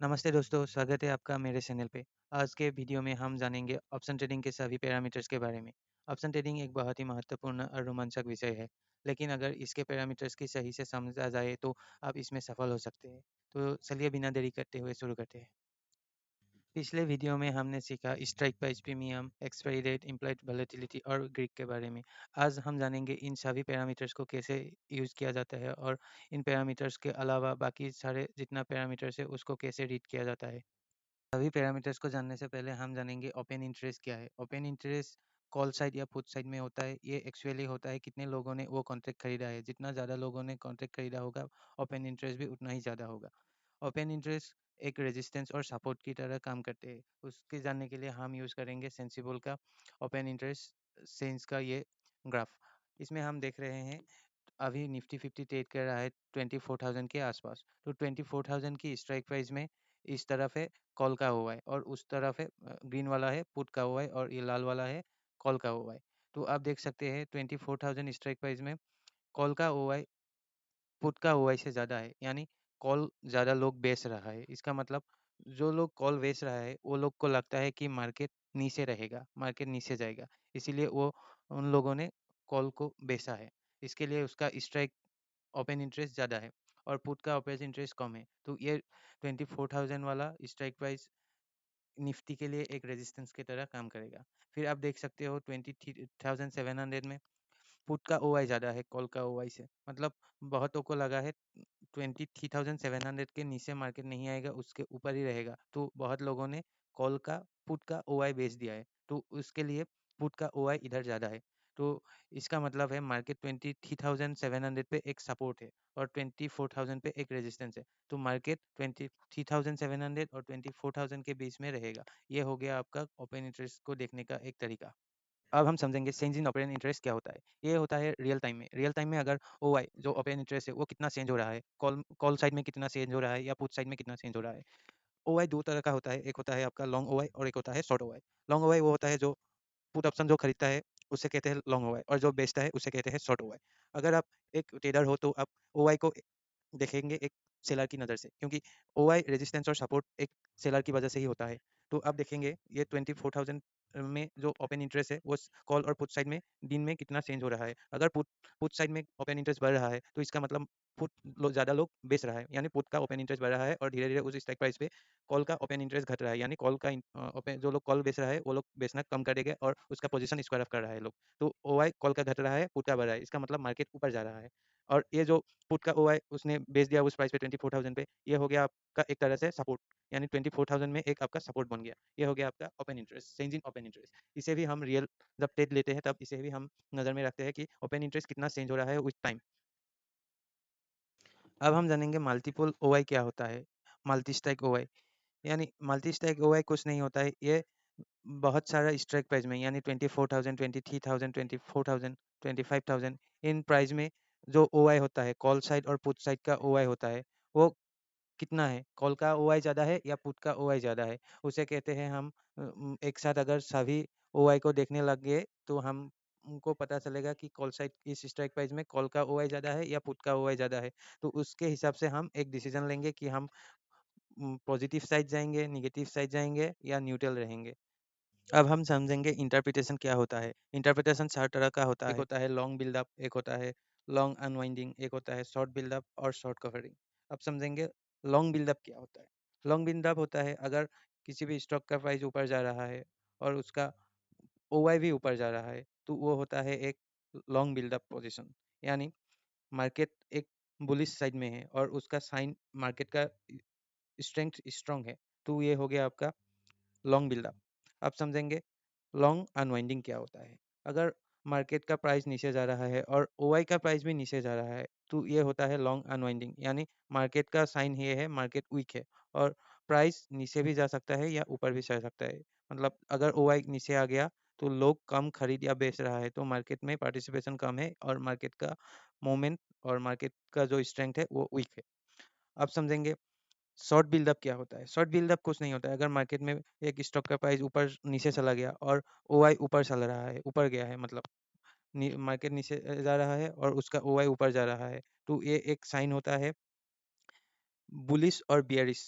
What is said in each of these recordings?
नमस्ते दोस्तों, स्वागत है आपका मेरे चैनल पे। आज के वीडियो में हम जानेंगे ऑप्शन ट्रेडिंग के सभी पैरामीटर्स के बारे में। ऑप्शन ट्रेडिंग एक बहुत ही महत्वपूर्ण और रोमांचक विषय है, लेकिन अगर इसके पैरामीटर्स की सही से समझा जाए तो आप इसमें सफल हो सकते हैं। तो चलिए बिना देरी करते हुए शुरू करते हैं। पिछले वीडियो में हमने सीखा strike price, premium, expiry date, implied volatility और ग्रीक के बारे में। आज हम जानेंगे इन सभी पैरामीटर्स को कैसे यूज़ किया जाता है और इन पैरामीटर्स के अलावा बाकी सारे जितना पैरामीटर्स है उसको कैसे रीड किया जाता है। सभी पैरामीटर्स को जानने से पहले हम जानेंगे ओपन इंटरेस्ट क्या है। ओपन इंटरेस्ट कॉल साइड या पुट साइड में होता है। ये एक्चुअली होता है कितने लोगों ने वो कॉन्ट्रैक्ट खरीदा है। जितना ज़्यादा लोगों ने कॉन्ट्रैक्ट खरीदा होगा, ओपन इंटरेस्ट भी उतना ही ज़्यादा होगा। ओपन इंटरेस्ट एक रेजिस्टेंस और सपोर्ट की तरह काम करते हैं। उसके जानने के लिए हम यूज़ करेंगे सेंसिबल का ओपन इंटरेस्ट सेंस का ये ग्राफ। इसमें हम देख रहे हैं अभी निफ्टी 50 ट्रेड कर रहा है 24,000 के आसपास। तो 24,000 की स्ट्राइक प्राइस में इस तरफ है कॉल का हुआ है और उस तरफ है ग्रीन वाला है पुट का हुआ है और ये लाल वाला है कॉल का हुआ है। तो आप देख सकते हैं 24,000 स्ट्राइक प्राइस में कॉल का हुआ है पुट का ओआई से ज़्यादा है, यानी कॉल ज़्यादा लोग बेच रहा है। इसका मतलब जो लोग कॉल बेच रहा है वो लोग को लगता है कि मार्केट नीचे रहेगा, मार्केट नीचे जाएगा, इसीलिए वो उन लोगों ने कॉल को बेचा है। इसके लिए उसका स्ट्राइक ओपन इंटरेस्ट ज़्यादा है और पुट का ओपन इंटरेस्ट कम है। तो ये 24,000 वाला स्ट्राइक प्राइस निफ्टी के लिए एक रेजिस्टेंस की तरह काम करेगा। फिर आप देख सकते हो 23,700 में पुट का ओआई ज़्यादा है कॉल का ओआई से। मतलब बहुतों को लगा है 23,700 के नीचे मार्केट नहीं आएगा, उसके ऊपर ही रहेगा। तो बहुत लोगों ने कॉल का पुट का ओआई बेच दिया है, तो उसके लिए पुट का ओआई इधर ज़्यादा है। तो इसका मतलब है मार्केट 23,700 पे एक सपोर्ट है और 24,000 पे एक रेजिस्टेंस है। तो मार्केट 23,700 और 24,000 के बीच में रहेगा। ये हो गया आपका ओपन इंटरेस्ट को देखने का एक तरीका। अब हम समझेंगे चेंज इन ओपन इंटरेस्ट क्या होता है। ये होता है रियल टाइम में अगर ओआई जो ओपन इंटरेस्ट है वो कितना चेंज हो रहा है, कॉल कॉल साइड में कितना चेंज हो रहा है या पुट साइड में कितना चेंज हो रहा है। ओआई दो तरह का होता है, एक होता है आपका लॉन्ग ओआई और एक होता है शॉर्ट ओआई। लॉन्ग ओआई वो होता है जो पुट ऑप्शन जो खरीदता है उसे कहते हैं लॉन्ग ओआई और जो बेचता है उसे कहते हैं शॉर्ट ओआई। अगर आप एक ट्रेडर हो तो आप ओआई को देखेंगे एक सेलर की नज़र से, क्योंकि ओआई रेजिस्टेंस और सपोर्ट एक सेलर की वजह से ही होता है। तो आप देखेंगे ये 24,000 में जो ओपन इंटरेस्ट है वो कॉल और पुट साइड में दिन में कितना चेंज हो रहा है। अगर पुट पुट साइड में ओपन इंटरेस्ट बढ़ रहा है तो इसका मतलब पुट ज़्यादा लोग बेच रहा है, यानी पुट का ओपन इंटरेस्ट बढ़ रहा है और धीरे धीरे उस स्ट्राइक प्राइस पे कॉल का ओपन इंटरेस्ट घट रहा है, यानी कॉल का ओपन जो लोग कॉल बेच रहा है वो लोग बेचना कम कर देंगे और उसका पोजीशन स्क्वायर ऑफ कर रहा है लोग। तो ओआई कॉल का घट रहा है, पुट का बढ़ रहा है, इसका मतलब मार्केट ऊपर जा रहा है। और ये जो पुट का ओआई उसने बेच दिया उस प्राइस पे 24,000 पे, ये हो गया आपका एक तरह से सपोर्ट, यानी 24,000 में एक आपका सपोर्ट बन गया। ये हो गया आपका open interest, change in open interest. इसे भी हम रियल जब ट्रेड लेते हैं तब इसे भी हम नज़र में रखते हैं कि ओपन इंटरेस्ट कितना चेंज हो रहा है उस टाइम। अब हम जानेंगे मल्टीपल ओआई क्या होता है। मल्टी स्टैक ओआई, यानी मल्टी स्टैक ओआई कुछ नहीं होता है, ये बहुत सारा स्ट्राइक प्राइस में, यानी 24,000, 23,000, 24,000, 25,000 इन प्राइस में जो ओआई होता है कॉल साइड और पुट साइड का ओआई होता है वो कितना है, कॉल का ओआई ज़्यादा है या पुट का ओआई ज़्यादा है, उसे कहते हैं हम एक साथ अगर सभी ओआई को देखने लग गए तो हम उनको पता चलेगा कि कॉल साइड इस स्ट्राइक प्राइस में कॉल का ओआई ज़्यादा है या पुट का ओआई ज़्यादा है। तो उसके हिसाब से हम एक डिसीजन लेंगे कि हम पॉजिटिव साइड जाएंगे, नेगेटिव साइड जाएंगे या न्यूट्रल रहेंगे। अब हम समझेंगे इंटरप्रिटेशन क्या होता है। इंटरप्रिटेशन 4 तरह का होता है। एक होता है लॉन्ग बिल्डअप, एक होता है लॉन्ग अनवाइंडिंग, एक होता है शॉर्ट बिल्डअप और शॉर्ट कवरिंग। अब समझेंगे लॉन्ग बिल्डअप क्या होता है। लॉन्ग बिल्डअप होता है अगर किसी भी स्टॉक का प्राइस ऊपर जा रहा है और उसका ओवाई भी ऊपर जा रहा है तो वो होता है एक लॉन्ग बिल्डअप पोजीशन, यानी मार्केट एक बुलिश साइड में है और उसका साइन मार्केट का स्ट्रेंथ स्ट्रांग है, तो ये हो गया आपका लॉन्ग बिल्डअप। अब समझेंगे लॉन्ग अनवाइंडिंग क्या होता है। अगर मार्केट का प्राइस नीचे जा रहा है और ओआई का प्राइस भी नीचे जा रहा है तो ये होता है लॉन्ग अनवाइंडिंग, यानी मार्केट का साइन ये है मार्केट वीक है और प्राइस नीचे भी जा सकता है या ऊपर भी जा सकता है। मतलब अगर ओआई नीचे आ गया तो लोग कम खरीद या बेच रहा है तो मार्केट में पार्टिसिपेशन कम है और मार्केट का मोमेंट और मार्केट का जो स्ट्रेंथ है वो वीक है। अब समझेंगे शॉर्ट बिल्डअप क्या होता है। शॉर्ट बिल्डअप कुछ नहीं होता है, अगर मार्केट में एक स्टॉक का प्राइस ऊपर नीचे चला गया और ओआई ऊपर चल रहा है, ऊपर गया है, मतलब मार्केट नीचे जा रहा है और उसका ओआई ऊपर जा रहा है, तो ये एक साइन होता है बुलिश और बियरिश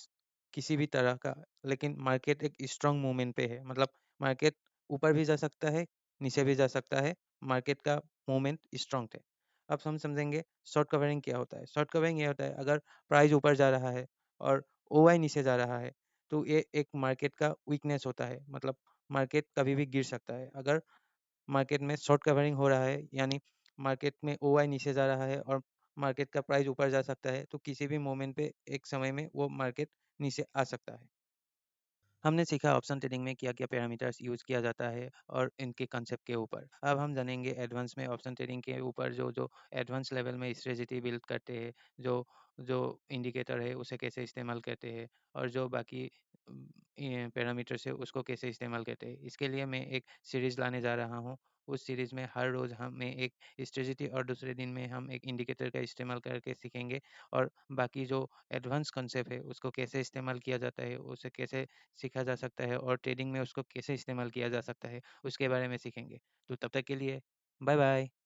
किसी भी तरह का, लेकिन मार्केट एक स्ट्रांग मूवमेंट पे है। मतलब मार्केट ऊपर भी जा सकता है, नीचे भी जा सकता है, मार्केट का मूवमेंट स्ट्रांग है। अब हम समझेंगे शॉर्ट कवरिंग क्या होता है। शॉर्ट कवरिंग ये होता है, अगर प्राइस ऊपर जा रहा है और ओवाई नीचे जा रहा है, तो ये एक मार्केट का वीकनेस होता है। मतलब मार्केट कभी भी गिर सकता है। अगर मार्केट में शॉर्ट कवरिंग हो रहा है, यानी मार्केट में ओआई नीचे जा रहा है और मार्केट का प्राइस ऊपर जा सकता है, तो किसी भी मोमेंट पे एक समय में वो मार्केट नीचे आ सकता है। हमने सीखा ऑप्शन ट्रेडिंग में क्या क्या पैरामीटर्स यूज किया जाता है और इनके कंसेप्ट के ऊपर। अब हम जानेंगे एडवांस में ऑप्शन ट्रेडिंग के ऊपर जो जो एडवांस लेवल में स्ट्रेटजी बिल्ड करते हैं, जो जो इंडिकेटर है उसे कैसे इस्तेमाल करते हैं, और जो बाकी पैरामीटर्स है उसको कैसे इस्तेमाल करते हैं। इसके लिए मैं एक सीरीज़ लाने जा रहा हूँ। उस सीरीज़ में हर रोज़ हमें एक स्ट्रेटजी और दूसरे दिन में हम एक इंडिकेटर का इस्तेमाल करके सीखेंगे, और बाकी जो एडवांस कंसेप्ट है उसको कैसे इस्तेमाल किया जाता है, उसे कैसे सीखा जा सकता है, और ट्रेडिंग में उसको कैसे इस्तेमाल किया जा सकता है, उसके बारे में सीखेंगे। तो तब तक के लिए बाय बाय।